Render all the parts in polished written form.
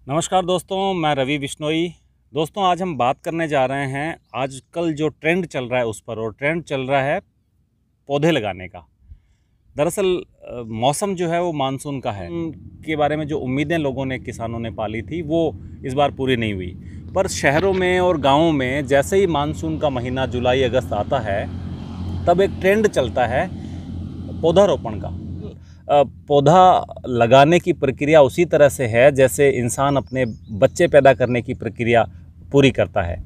नमस्कार दोस्तों, मैं रवि बिश्नोई। दोस्तों, आज हम बात करने जा रहे हैं आजकल जो ट्रेंड चल रहा है उस पर। और ट्रेंड चल रहा है पौधे लगाने का। दरअसल मौसम जो है वो मानसून का है। के बारे में जो उम्मीदें लोगों ने, किसानों ने पाली थी, वो इस बार पूरी नहीं हुई। पर शहरों में और गाँवों में जैसे ही मानसून का महीना जुलाई अगस्त आता है, तब एक ट्रेंड चलता है पौधारोपण का। पौधा लगाने की प्रक्रिया उसी तरह से है जैसे इंसान अपने बच्चे पैदा करने की प्रक्रिया पूरी करता है।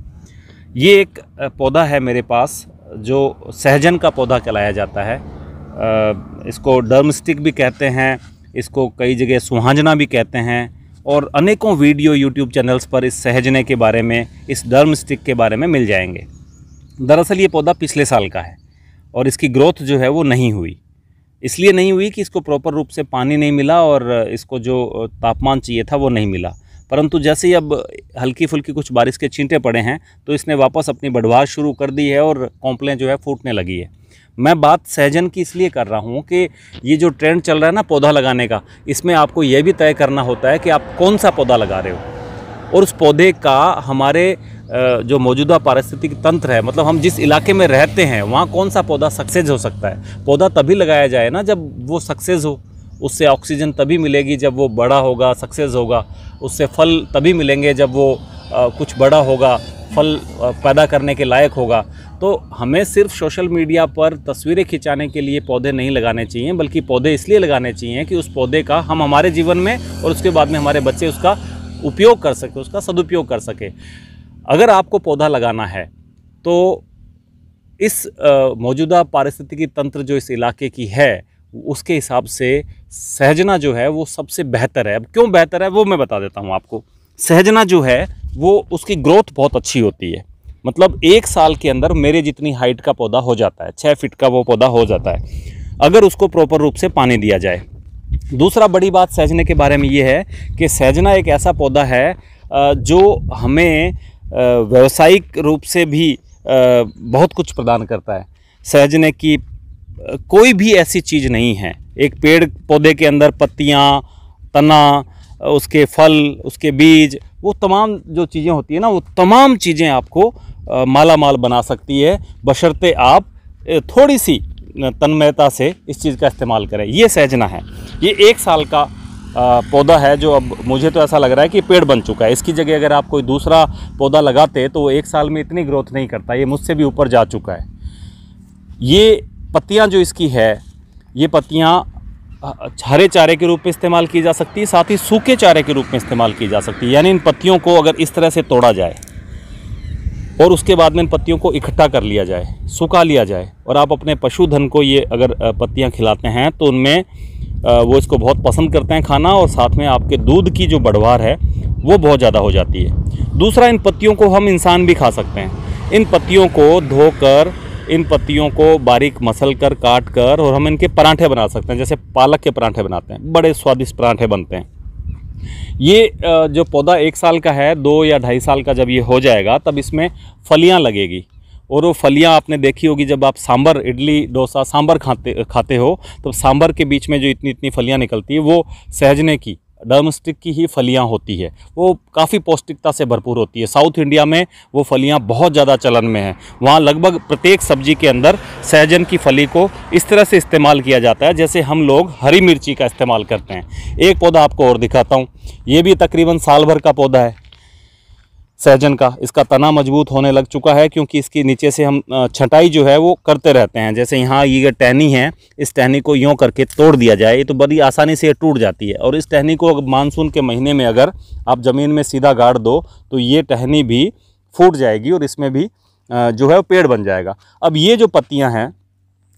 ये एक पौधा है मेरे पास जो सहजन का पौधा कहलाया जाता है। इसको ड्रमस्टिक भी कहते हैं, इसको कई जगह सुहांजना भी कहते हैं, और अनेकों वीडियो यूट्यूब चैनल्स पर इस सहजने के बारे में, इस ड्रमस्टिक के बारे में मिल जाएंगे। दरअसल ये पौधा पिछले साल का है और इसकी ग्रोथ जो है वो नहीं हुई। इसलिए नहीं हुई कि इसको प्रॉपर रूप से पानी नहीं मिला और इसको जो तापमान चाहिए था वो नहीं मिला। परंतु जैसे ही अब हल्की फुल्की कुछ बारिश के छींटे पड़े हैं तो इसने वापस अपनी बढ़वार शुरू कर दी है और कॉम्पलें जो है फूटने लगी है। मैं बात सहजन की इसलिए कर रहा हूँ कि ये जो ट्रेंड चल रहा है ना पौधा लगाने का, इसमें आपको ये भी तय करना होता है कि आप कौन सा पौधा लगा रहे हो और उस पौधे का हमारे जो मौजूदा पारिस्थितिक तंत्र है, मतलब हम जिस इलाके में रहते हैं वहाँ कौन सा पौधा सक्सेस हो सकता है। पौधा तभी लगाया जाए ना जब वो सक्सेस हो। उससे ऑक्सीजन तभी मिलेगी जब वो बड़ा होगा, सक्सेस होगा। उससे फल तभी मिलेंगे जब वो कुछ बड़ा होगा, फल पैदा करने के लायक होगा। तो हमें सिर्फ सोशल मीडिया पर तस्वीरें खिंचाने के लिए पौधे नहीं लगाने चाहिए, बल्कि पौधे इसलिए लगाने चाहिए कि उस पौधे का हम हमारे जीवन में और उसके बाद में हमारे बच्चे उसका उपयोग कर सके, उसका सदुपयोग कर सके। अगर आपको पौधा लगाना है तो इस मौजूदा पारिस्थितिकी तंत्र जो इस इलाके की है उसके हिसाब से सहजना जो है वो सबसे बेहतर है। अब क्यों बेहतर है वो मैं बता देता हूँ आपको। सहजना जो है वो उसकी ग्रोथ बहुत अच्छी होती है। मतलब 1 साल के अंदर मेरे जितनी हाइट का पौधा हो जाता है, 6 फीट का वो पौधा हो जाता है, अगर उसको प्रॉपर रूप से पानी दिया जाए। दूसरा बड़ी बात सहजने के बारे में ये है कि सहजना एक ऐसा पौधा है जो हमें व्यावसायिक रूप से भी बहुत कुछ प्रदान करता है। सहजने की कोई भी ऐसी चीज़ नहीं है। एक पेड़ पौधे के अंदर पत्तियाँ, तना, उसके फल, उसके बीज, वो तमाम जो चीज़ें होती है ना, वो तमाम चीज़ें आपको माला माल बना सकती है, बशर्ते आप थोड़ी सी तन्मयता से इस चीज़ का इस्तेमाल करें। ये सहजना है। ये 1 साल का पौधा है जो अब मुझे तो ऐसा लग रहा है कि पेड़ बन चुका है। इसकी जगह अगर आप कोई दूसरा पौधा लगाते तो वो 1 साल में इतनी ग्रोथ नहीं करता। ये मुझसे भी ऊपर जा चुका है। ये पत्तियां जो इसकी है, ये पत्तियां हरे चारे के रूप में इस्तेमाल की जा सकती है, साथ ही सूखे चारे के रूप में इस्तेमाल की जा सकती है। यानी इन पत्तियों को अगर इस तरह से तोड़ा जाए और उसके बाद में इन पत्तियों को इकट्ठा कर लिया जाए, सुखा लिया जाए, और आप अपने पशुधन को ये अगर पत्तियां खिलाते हैं तो उनमें वो इसको बहुत पसंद करते हैं खाना, और साथ में आपके दूध की जो बढ़वार है वो बहुत ज़्यादा हो जाती है। दूसरा, इन पत्तियों को हम इंसान भी खा सकते हैं। इन पत्तियों को धोकर, इन पत्तियों को बारीक मसल कर, काट कर, और हम इनके पराठे बना सकते हैं। जैसे पालक के पराठे बनाते हैं, बड़े स्वादिष्ट पराठे बनते हैं। ये जो पौधा 1 साल का है, 2 या 2.5 साल का जब ये हो जाएगा तब इसमें फलियां लगेगी। और वो फलियां आपने देखी होगी, जब आप सांभर, इडली, डोसा, सांभर खाते हो तो सांभर के बीच में जो इतनी इतनी फलियां निकलती है वो सहजने की, ड्रमस्टिक की ही फलियां होती है। वो काफ़ी पौष्टिकता से भरपूर होती है। साउथ इंडिया में वो फलियां बहुत ज़्यादा चलन में हैं। वहाँ लगभग प्रत्येक सब्जी के अंदर सहजन की फली को इस तरह से इस्तेमाल किया जाता है जैसे हम लोग हरी मिर्ची का इस्तेमाल करते हैं। एक पौधा आपको और दिखाता हूँ। ये भी तकरीबन साल भर का पौधा है सहजन का। इसका तना मजबूत होने लग चुका है क्योंकि इसके नीचे से हम छटाई जो है वो करते रहते हैं। जैसे यहाँ ये टहनी है, इस टहनी को यूँ करके तोड़ दिया जाए तो बड़ी आसानी से ये टूट जाती है। और इस टहनी को मानसून के महीने में अगर आप ज़मीन में सीधा गाड़ दो तो ये टहनी भी फूट जाएगी और इसमें भी जो है पेड़ बन जाएगा। अब ये जो पत्तियाँ हैं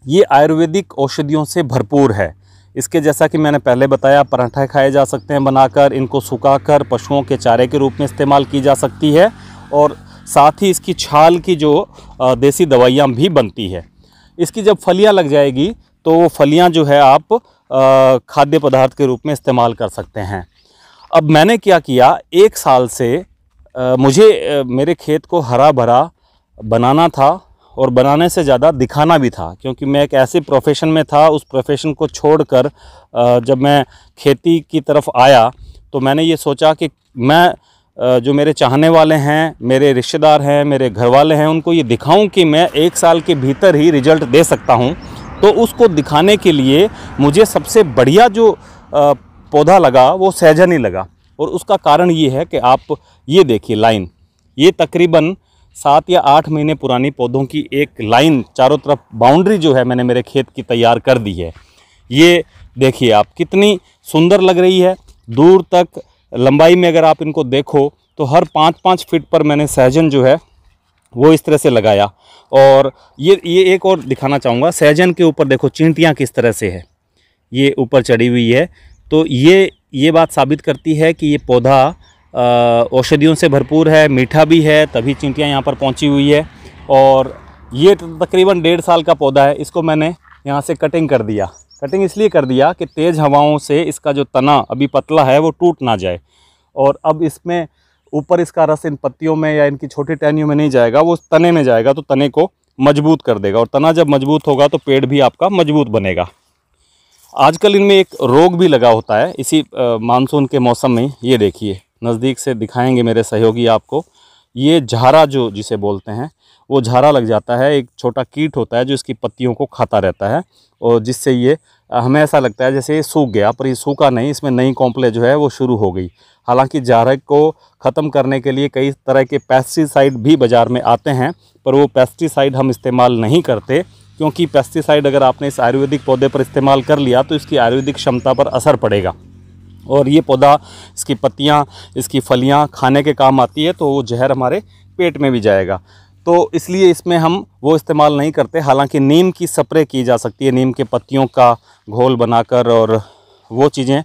ये आयुर्वेदिक औषधियों से भरपूर है। इसके जैसा कि मैंने पहले बताया, पराठा खाए जा सकते हैं बनाकर, इनको सुखाकर पशुओं के चारे के रूप में इस्तेमाल की जा सकती है, और साथ ही इसकी छाल की जो देसी दवाइयाँ भी बनती है। इसकी जब फलियाँ लग जाएगी तो वो फलियाँ जो है आप खाद्य पदार्थ के रूप में इस्तेमाल कर सकते हैं। अब मैंने क्या किया, 1 साल से मुझे मेरे खेत को हरा भरा बनाना था और बनाने से ज़्यादा दिखाना भी था, क्योंकि मैं एक ऐसे प्रोफेशन में था। उस प्रोफेशन को छोड़कर जब मैं खेती की तरफ आया तो मैंने ये सोचा कि मैं जो मेरे चाहने वाले हैं, मेरे रिश्तेदार हैं, मेरे घर वाले हैं, उनको ये दिखाऊं कि मैं 1 साल के भीतर ही रिजल्ट दे सकता हूं, तो उसको दिखाने के लिए मुझे सबसे बढ़िया जो पौधा लगा वो सहजन ही लगा। और उसका कारण ये है कि आप ये देखिए लाइन, ये तकरीबन 7 या 8 महीने पुरानी पौधों की एक लाइन चारों तरफ बाउंड्री जो है मैंने मेरे खेत की तैयार कर दी है। ये देखिए आप कितनी सुंदर लग रही है। दूर तक लंबाई में अगर आप इनको देखो तो हर 5-5 फीट पर मैंने सहजन जो है वो इस तरह से लगाया। और ये एक और दिखाना चाहूँगा, सहजन के ऊपर देखो चींटियाँ किस तरह से है, ये ऊपर चढ़ी हुई है। तो ये बात साबित करती है कि ये पौधा औषधियों से भरपूर है, मीठा भी है, तभी चींटियाँ यहाँ पर पहुँची हुई है। और ये तकरीबन 1.5 साल का पौधा है। इसको मैंने यहाँ से कटिंग कर दिया। कटिंग इसलिए कर दिया कि तेज़ हवाओं से इसका जो तना अभी पतला है वो टूट ना जाए। और अब इसमें ऊपर इसका रस इन पत्तियों में या इनकी छोटी टहनियों में नहीं जाएगा, वो तने में जाएगा, तो तने को मजबूत कर देगा। और तना जब मजबूत होगा तो पेड़ भी आपका मजबूत बनेगा। आजकल इनमें एक रोग भी लगा होता है इसी मानसून के मौसम में। ये देखिए, नज़दीक से दिखाएंगे मेरे सहयोगी आपको। ये झारा जो जिसे बोलते हैं, वो झारा लग जाता है। एक छोटा कीट होता है जो इसकी पत्तियों को खाता रहता है, और जिससे ये हमें ऐसा लगता है जैसे ये सूख गया, पर ये सूखा नहीं, इसमें नई कॉम्प्ले जो है वो शुरू हो गई। हालांकि झारे को ख़त्म करने के लिए कई तरह के पेस्टिसाइड भी बाज़ार में आते हैं, पर वो पेस्टिसाइड हम इस्तेमाल नहीं करते, क्योंकि पेस्टिसाइड अगर आपने इस आयुर्वेदिक पौधे पर इस्तेमाल कर लिया तो इसकी आयुर्वेदिक क्षमता पर असर पड़ेगा। और ये पौधा, इसकी पत्तियाँ, इसकी फलियाँ खाने के काम आती है, तो वो जहर हमारे पेट में भी जाएगा। तो इसलिए इसमें हम वो इस्तेमाल नहीं करते। हालांकि नीम की स्प्रे की जा सकती है, नीम के पत्तियों का घोल बनाकर, और वो चीज़ें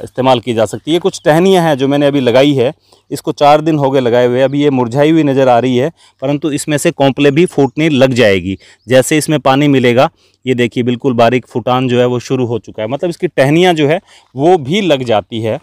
इस्तेमाल की जा सकती है। कुछ टहनियाँ हैं जो मैंने अभी लगाई है, इसको 4 दिन हो गए लगाए हुए, अभी ये मुरझाई हुई नज़र आ रही है, परंतु इसमें से कॉम्प्ले भी फूटने लग जाएगी जैसे इसमें पानी मिलेगा। ये देखिए बिल्कुल बारीक फुटान जो है वो शुरू हो चुका है, मतलब इसकी टहनियाँ जो है वो भी लग जाती है।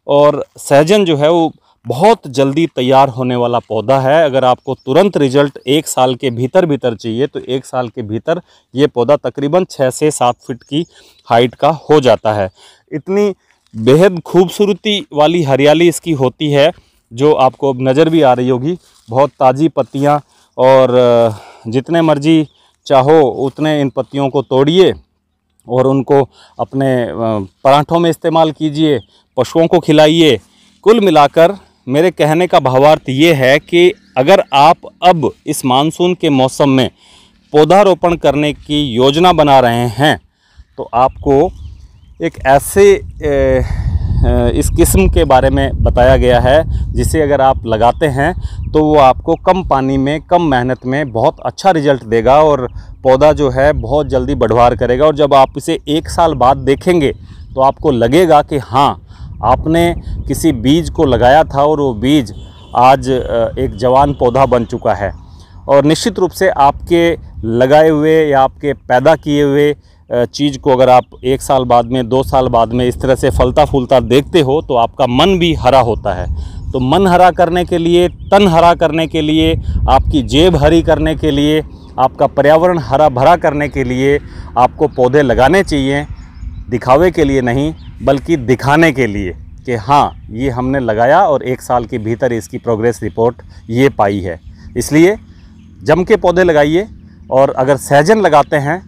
और सहजन जो है वो बहुत जल्दी तैयार होने वाला पौधा है। अगर आपको तुरंत रिजल्ट 1 साल के भीतर चाहिए तो 1 साल के भीतर ये पौधा तकरीबन 6 से 7 फीट की हाइट का हो जाता है। इतनी बेहद खूबसूरती वाली हरियाली इसकी होती है, जो आपको अब नज़र भी आ रही होगी। बहुत ताज़ी पत्तियां, और जितने मर्जी चाहो उतने इन पत्तियों को तोड़िए और उनको अपने पराठों में इस्तेमाल कीजिए, पशुओं को खिलाइए। कुल मिलाकर मेरे कहने का भावार्थ ये है कि अगर आप अब इस मानसून के मौसम में पौधारोपण करने की योजना बना रहे हैं तो आपको एक ऐसे इस किस्म के बारे में बताया गया है जिसे अगर आप लगाते हैं तो वो आपको कम पानी में, कम मेहनत में बहुत अच्छा रिजल्ट देगा, और पौधा जो है बहुत जल्दी बढ़वार करेगा। और जब आप इसे 1 साल बाद देखेंगे तो आपको लगेगा कि हाँ, आपने किसी बीज को लगाया था और वो बीज आज एक जवान पौधा बन चुका है। और निश्चित रूप से आपके लगाए हुए या आपके पैदा किए हुए चीज़ को अगर आप 1 साल बाद में, 2 साल बाद में इस तरह से फलता फूलता देखते हो तो आपका मन भी हरा होता है। तो मन हरा करने के लिए, तन हरा करने के लिए, आपकी जेब हरी करने के लिए, आपका पर्यावरण हरा भरा करने के लिए आपको पौधे लगाने चाहिए। दिखावे के लिए नहीं, बल्कि दिखाने के लिए कि हाँ, ये हमने लगाया और 1 साल के भीतर इसकी प्रोग्रेस रिपोर्ट ये पाई है। इसलिए जम के पौधे लगाइए। और अगर सहजन लगाते हैं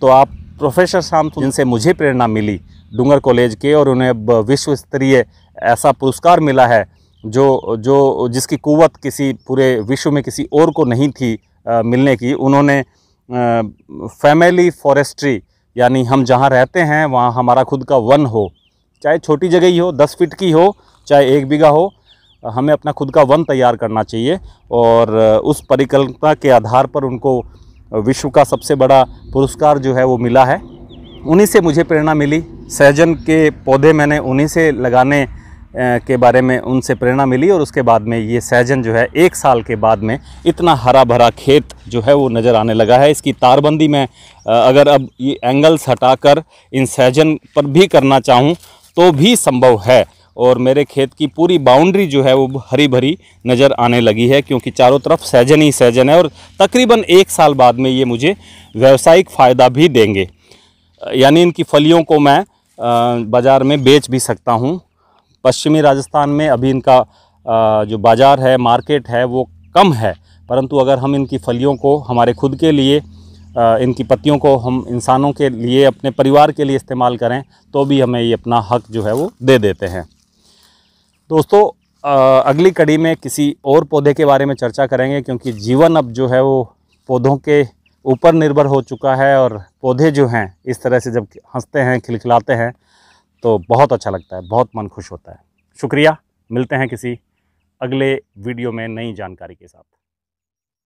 तो आप प्रोफेसर श्याम, जिनसे मुझे प्रेरणा मिली डूंगर कॉलेज के, और उन्हें विश्व स्तरीय ऐसा पुरस्कार मिला है जिसकी कुव्वत किसी पूरे विश्व में किसी और को नहीं थी मिलने की। उन्होंने फैमिली फॉरेस्ट्री, यानी हम जहाँ रहते हैं वहाँ हमारा खुद का वन हो, चाहे छोटी जगह ही हो, 10 फीट की हो, चाहे 1 बीघा हो, हमें अपना खुद का वन तैयार करना चाहिए। और उस परिकल्पना के आधार पर उनको विश्व का सबसे बड़ा पुरस्कार जो है वो मिला है। उन्हीं से मुझे प्रेरणा मिली। सहजन के पौधे मैंने उन्हीं से लगाने के बारे में उनसे प्रेरणा मिली, और उसके बाद में ये सहजन जो है 1 साल के बाद में इतना हरा भरा खेत जो है वो नज़र आने लगा है। इसकी तारबंदी में अगर अब ये एंगल्स हटाकर इन सहजन पर भी करना चाहूँ तो भी संभव है। और मेरे खेत की पूरी बाउंड्री जो है वो हरी भरी नज़र आने लगी है, क्योंकि चारों तरफ सहजन ही सहजन है। और तकरीबन 1 साल बाद में ये मुझे व्यावसायिक फ़ायदा भी देंगे, यानी इनकी फलियों को मैं बाज़ार में बेच भी सकता हूँ। पश्चिमी राजस्थान में अभी इनका जो बाज़ार है, मार्केट है, वो कम है, परंतु अगर हम इनकी फलियों को हमारे खुद के लिए, इनकी पत्तियों को हम इंसानों के लिए, अपने परिवार के लिए इस्तेमाल करें तो भी हमें ये अपना हक जो है वो दे देते हैं। दोस्तों, अगली कड़ी में किसी और पौधे के बारे में चर्चा करेंगे, क्योंकि जीवन अब जो है वो पौधों के ऊपर निर्भर हो चुका है, और पौधे जो हैं इस तरह से जब हंसते हैं, खिलखिलाते हैं तो बहुत अच्छा लगता है, बहुत मन खुश होता है। शुक्रिया, मिलते हैं किसी अगले वीडियो में नई जानकारी के साथ।